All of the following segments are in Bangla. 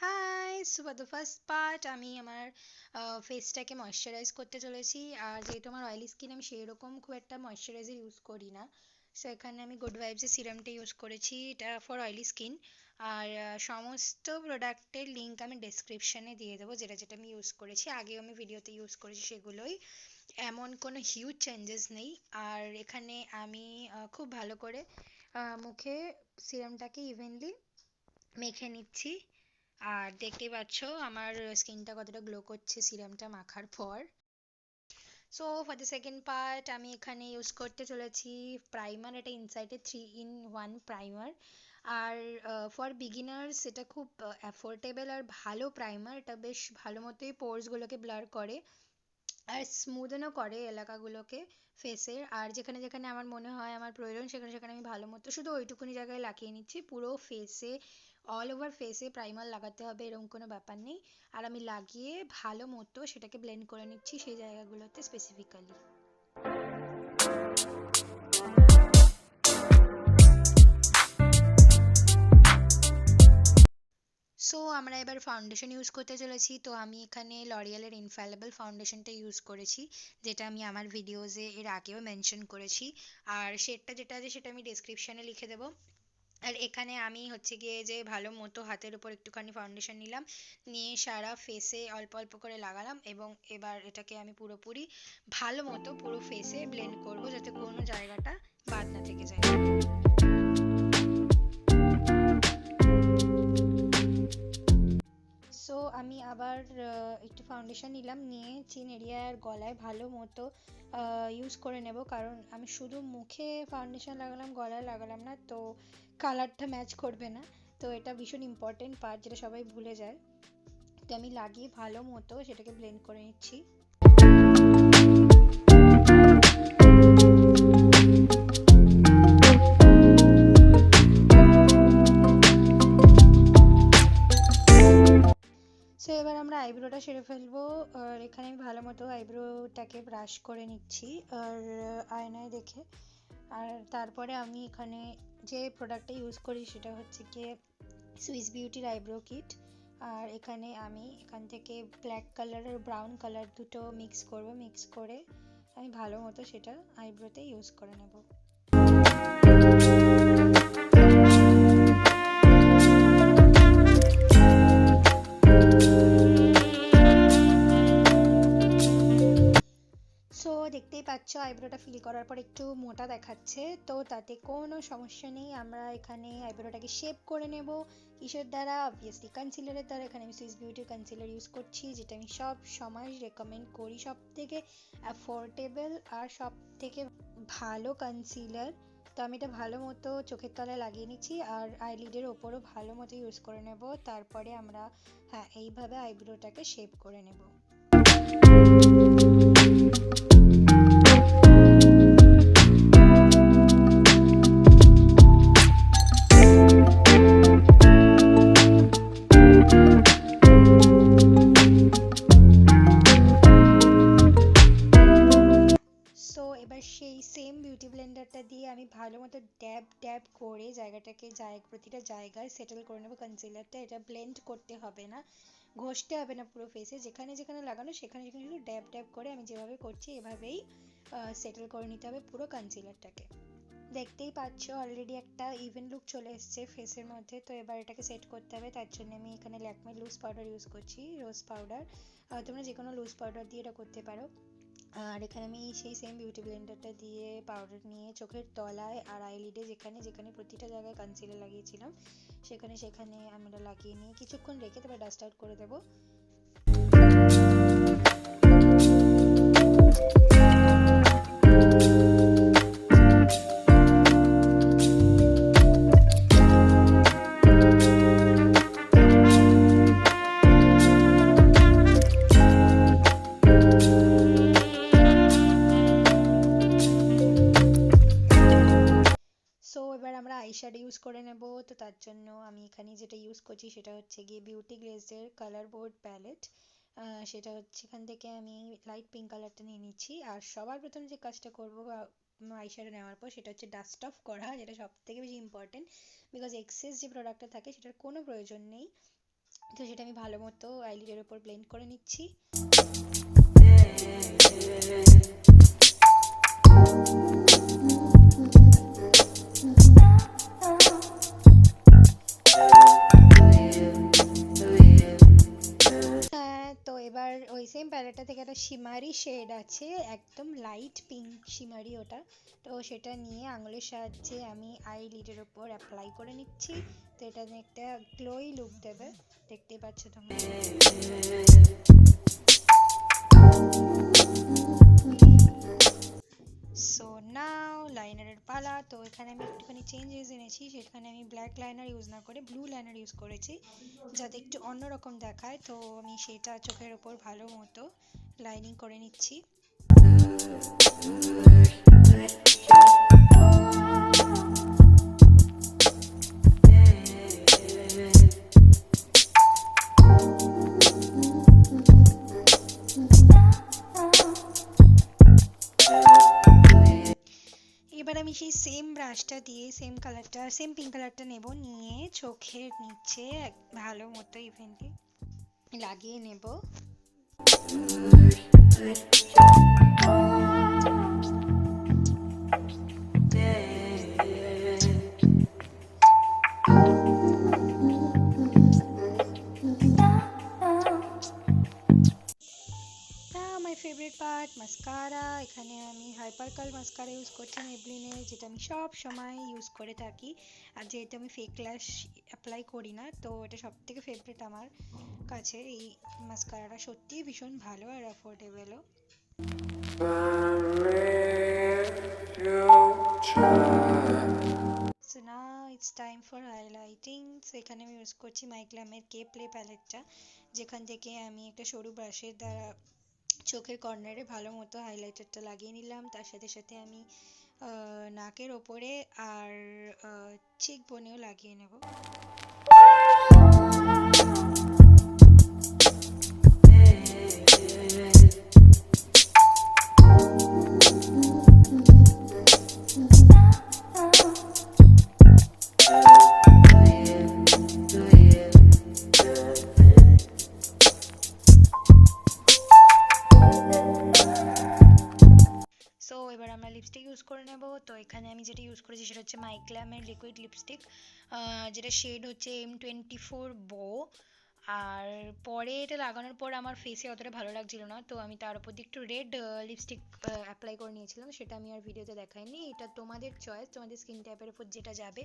High, so for the first part আমি আমার ফেসটাকে ময়শ্চারাইজ করতে চলেছি। আর যেহেতু আমার অয়েলি স্কিন, আমি সেই রকম খুব একটা ময়শ্চারাইজার ইউজ করি না। সো এখানে আমি গুড ভাইবসের সিরামটা ইউজ করেছি, এটা ফর অয়েলি স্কিন। আর সমস্ত প্রোডাক্টের লিঙ্ক আমি ডেসক্রিপশানে দিয়ে দেবো, যেটা যেটা আমি ইউজ করেছি, আগেও আমি ভিডিওতে ইউজ করেছি সেগুলোই। এমন কোনো হিউজ চেঞ্জেস নেই। আর এখানে আমি খুব ভালো করে মুখে সিরামটাকে ইভেনলি মেখে নিচ্ছি। আর দেখতেই পাচ্ছ আমার স্কিনটা কতটা গ্লো করছে সিরামটা মাখার পর। So for the second part আমি এখানে ইউজ করতে চলেছি প্রাইমার, এটা ইনসাইটের 3 in 1 প্রাইমার। আর ফর বিগিনার্স এটা খুব অ্যাফোর্ডেবল আর ভালো প্রাইমার। এটা বেশ ভালো মতোই পোরসগুলোকে ব্লার করে আর স্মুদেনও করে এলাকাগুলোকে ফেসের। আর যেখানে যেখানে আমার মনে হয় আমার প্রয়োজন, সেখানে সেখানে আমি ভালো মতো শুধু ওইটুকুনি জায়গায় লাগিয়ে নিচ্ছি। পুরো ফেসে, অল ওভার ফেসে প্রাইমার লাগাতে হবে এরকম কোনো ব্যাপার নেই। আর আমি লাগিয়ে ভালো মতো সেটাকে ব্লেন্ড করে নিচ্ছি সেই জায়গাগুলোতে স্পেসিফিক্যালি। সো আমরা এবার ফাউন্ডেশন ইউজ করতে চলেছি। তো আমি এখানে লরিয়ালের ইনফ্যালেবল ফাউন্ডেশনটা ইউজ করেছি, যেটা আমি আমার ভিডিওজে এর আগেও মেনশন করেছি। আর শেডটা যেটা আছে সেটা আমি ডেসক্রিপশানে লিখে দেবো। আর এখানে আমি হচ্ছে গিয়ে যে ভালো মতো হাতের উপর একটুখানি ফাউন্ডেশন নিলাম, নিয়ে সারা ফেসে অল্প অল্প করে লাগালাম, এবং এবার এটাকে আমি পুরোপুরি ভালো মতো পুরো ফেসে ব্লেন্ড করব, যাতে কোনো জায়গাটা বাদ না থেকে যায়। সো আমি আবার একটু ফাউন্ডেশন নিলাম, নিয়ে চিন এরিয়া আর গলায় ভালো মতো ইউজ করে নেব, কারণ আমি শুধু মুখে ফাউন্ডেশন লাগালাম, গলায় লাগালাম না, তো কালারটা ম্যাচ করবে না। তো এটা ভীষণ ইম্পর্টেন্ট পার্ট, যেটা সবাই ভুলে যায়। তো আমি লাগিয়ে ভালো মতো সেটাকে ব্লেন্ড করে নিচ্ছি। সো এবার আমরা আইব্রোটা সেরে ফেলবো। আর এখানে আমি ভালো মতো আইব্রোটাকে ব্রাশ করে নিচ্ছি আর আয়নায় দেখে। আর তারপরে আমি এখানে যে প্রোডাক্টটা ইউজ করি সেটা হচ্ছে গিয়ে সুইস বিউটির আইব্রো কিট। আর এখানে আমি এখান থেকে ব্ল্যাক কালার আর ব্রাউন কালার দুটো মিক্স করব, মিক্স করে আমি ভালো মতো সেটা আইব্রোতে ইউজ করে নেব। সো দেখতেই পাচ্ছ আইব্রোটা ফিল করার পর একটু মোটা দেখাচ্ছে, তো তাতে কোনো সমস্যা নেই। আমরা এখানে আইব্রোটাকে শেপ করে নেব কিসের দ্বারা? অবভিয়াসলি কনসিলারের দ্বারা। এখানে আমি সুইস বিউটির কনসিলার ইউজ করছি, যেটা আমি সব সময় রেকমেন্ড করি, সব থেকে অ্যাফোর্ডেবল আর সব থেকে ভালো কনসিলার। তো আমি এটা ভালো মতো চোখের তলায় লাগিয়ে নিচ্ছি আর আইলিডের ওপরও ভালো মতো ইউজ করে নেব। তারপরে আমরা এইভাবে আইব্রোটাকে শেপ করে নেব। সো এবার সেই সেম বিউটি ব্লেন্ডারটা দিয়ে আমি ভালো মতো ড্যাব ড্যাব করে জায়গাটাকে প্রতিটা জায়গায় সেটেল করে নেবো কনসিলারটা। এটা ব্লেন্ড করতে হবে না, ঘষতে হবে না পুরো ফেসে, যেখানে যেখানে লাগানো সেখানে সেখানে শুধু ড্যাব ড্যাব করে আমি যেভাবে করছি এভাবেই সেটেল করে নিতে হবে পুরো কনসিলারটাকে। দেখতেই পাচ্ছ অলরেডি একটা ইভেন লুক চলে এসছে ফেসের মধ্যে। তো এবার এটাকে সেট করতে হবে, তার জন্য আমি এখানে ল্যাকমে লুজ পাউডার ইউজ করছি, রোজ পাউডার। তোমরা যে কোনো লুজ পাউডার দিয়ে এটা করতে পারো। আর এখানে আমি সেই সেম বিউটি ব্লেন্ডারটা দিয়ে পাউডার নিয়ে চোখের তলায় আর আইলিডে যেখানে যেখানে প্রতিটা জায়গায় কনসিলার লাগিয়েছিলাম সেখানে সেখানে আমি এটা লাগিয়ে নিয়ে কিছুক্ষণ রেখে তারপর ডাস্ট আউট করে দেবো। সো এবার আমরা আইশ্যাডো ইউজ করে নেব। তো তার জন্য আমি এখানে যেটা ইউজ করছি সেটা হচ্ছে গিয়ে বিউটি গ্লেজের কালার বোর্ড প্যালেট। সেটা হচ্ছে এখান থেকে আমি লাইট পিঙ্ক কালারটা নিয়ে নিচ্ছি। আর সবার প্রথমে যে কাজটা করব আইশ্যাডো নেওয়ার পর, সেটা হচ্ছে ডাস্ট অফ করা, যেটা সব থেকে বেশি ইম্পর্টেন্ট, বিকজ এক্সেস যে প্রোডাক্টটা থাকে সেটার কোনো প্রয়োজন নেই। তো সেটা আমি ভালো মতো আইলিডের ওপর ব্লেন্ড করে নিচ্ছি। তো এবার ওই সেম প্যালেটটা থেকে একটা শিমারি শেড আছে, একদম লাইট পিঙ্ক শিমারি ওটা। তো সেটা নিয়ে আঙুলের সাহায্যে আমি আইলিডের ওপর অ্যাপ্লাই করে নিচ্ছি। তো এটা একটা গ্লোই লুক দেবে, দেখতেই পাচ্ছ তোমরা। সো নাও লাইনারের পালা। তো এখানে আমি একটুখানি চেঞ্জেস এনেছি, সেখানে আমি ব্ল্যাক লাইনার ইউজ না করে ব্লু লাইনার ইউজ করেছি, যাতে একটু অন্যরকম দেখায়। তো আমি সেটা চোখের ওপর ভালো মতো লাইনিং করে নিচ্ছি। এবার আমি সেই সেম ব্রাশটা দিয়ে সেম কালারটা, সেম পিঙ্ক কালারটা নেব, নিয়ে চোখের নিচে ভালো মতো ইভেন্টলি লাগিয়ে নেব। My favourite part, mascara. এখানে আমি হাইপার কার্ল মাস্কারা ইউজ করছি মেবলিনের, যেটা আমি সব সময় ইউজ করে থাকি। আর যেহেতু আমি ফেক ল্যাশ অ্যাপ্লাই করি না, তো এটা সব থেকে ফেভারিট আমার কাছে। এই মাস্কারাটা সত্যিই ভীষণ ভালো আর অ্যাফোর্ডেবলও। So now it's time for highlighting. So এখানে আমি ইউজ করছি মাইগ্ল্যামের কে প্লে প্যালেটটা, যেখান থেকে আমি একটা সরু ব্রাশের দ্বারা চোখের কর্নারে ভালো মতো হাইলাইটারটা লাগিয়ে নিলাম। তার সাথে সাথে আমি নাকের ওপরে আর চিক বোনেও লাগিয়ে নেব। সো এবার আমরা লিপস্টিক ইউজ করে নেব। তো এখানে আমি যেটা ইউজ করেছি সেটা হচ্ছে মাইগ্ল্যামের লিকুইড লিপস্টিক, যেটা শেড হচ্ছে M24 বো। আর পরে এটা লাগানোর পর আমার ফেসে অতটা ভালো লাগছিল না, তো আমি তার উপর দিয়ে একটু রেড লিপস্টিক অ্যাপ্লাই করে নিয়েছিলাম। সেটা আমি আর ভিডিওতে দেখাইনি, এটা তোমাদের চয়েস, তোমাদের স্কিন টাইপের উপর যেটা যাবে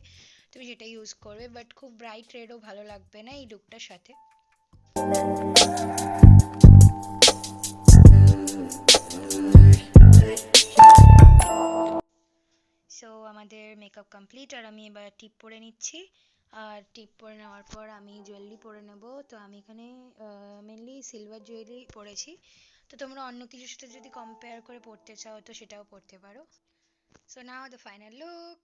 তুমি সেটা ইউজ করবে, বাট খুব ব্রাইট রেডও ভালো লাগবে না এই লুকটার সাথে। সো আমাদের মেকআপ কমপ্লিট, আর আমি এবার টিপ পরে নিচ্ছি। আর টিপ পরে নেওয়ার পর আমি জুয়েলারি পরে নেব। তো আমি এখানে মেনলি সিলভার জুয়েলারি পরেছি, তো তোমরা অন্য কিছুর সাথে যদি কম্পেয়ার করে পরতে চাও তো সেটাও পরতে পারো। So now the final look.